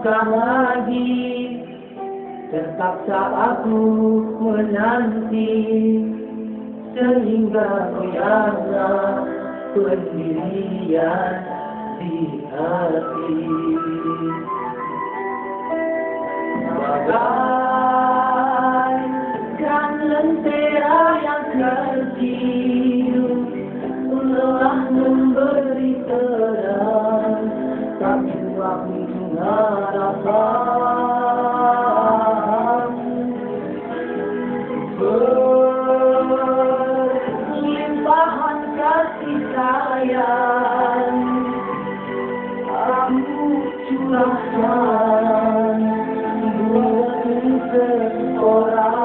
melangkah lagi, terpaksa aku menanti sehingga goyahlah pendirian di hati. Bagaikan lentera yang kecil, lelah memberi terang, tapi waktu harapan berlimpahan kasih sayang aku curahkan buat seseorang.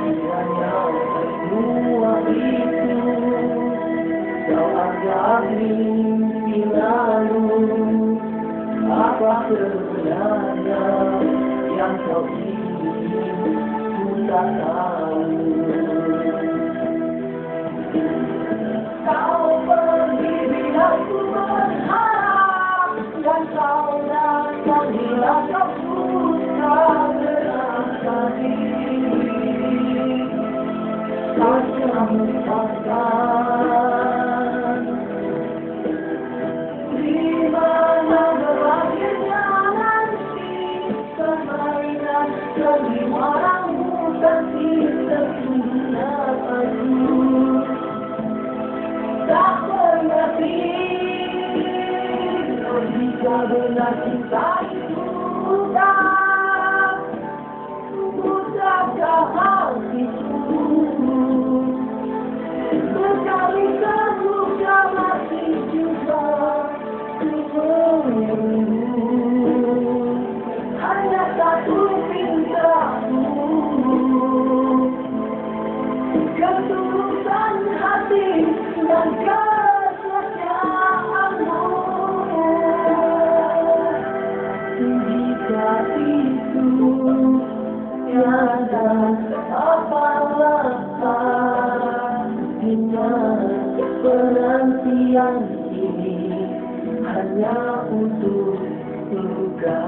Kiranya semua itu kau anggap mimpi lalu, apa sebenarnya yang kau ingin ku tak tahu. Kau pergi bila ku berharap, dan kau datang bila kau susah terasa diri. Saja melupakan di mana berakhirnya nanti permainan sandiwaramu tapi sesungguhnya aku tak mengerti jika benar cinta itu mudahkah hatiku berkali terluka masih juga menunggu hanya satu pintaku, ketulusan hati dan kesetiaanmu. Jika itu tiada apa-apa, ingat penantian ini hanya untuk luka.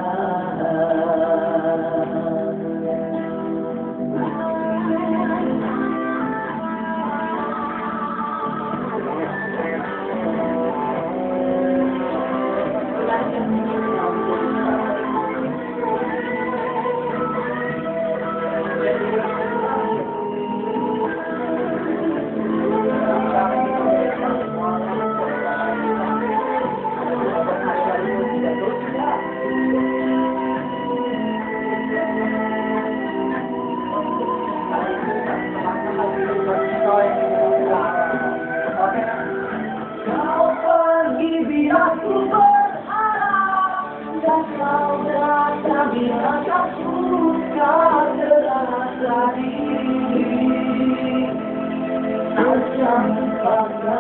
Kau pergi bila ku berharap, dan kau datang bila kau susah terasa diri. Saja melupakan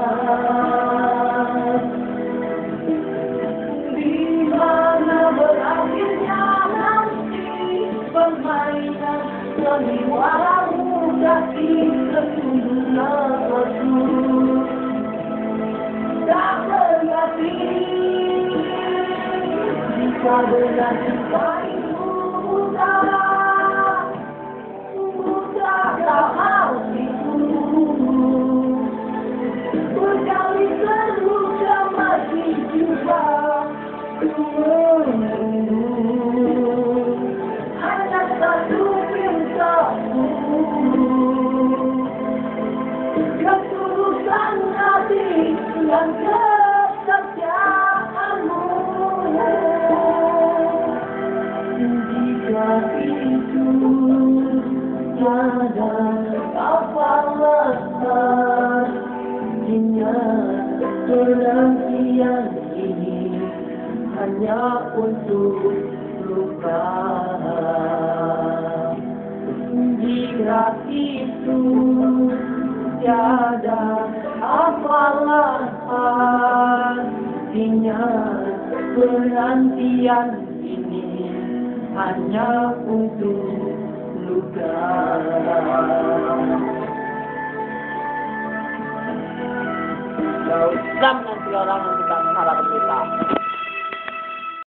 di mana berakhirnya nanti permainan sandiwaramu tapi sesungguhnya aku tak mengerti jika benar cinta itu mudahkah hatiku berkali terluka masih juga menunggu hanya satu pintaku, ketulusan hati dan kesetiaanmu. Jika itu tiada apa-apa, ingat penantian ini hanya untuk luka. Jika itu tiada apa-apa, ingat penantian ini hanya untuk luka. Jam nanti orang yang kita harapan kita.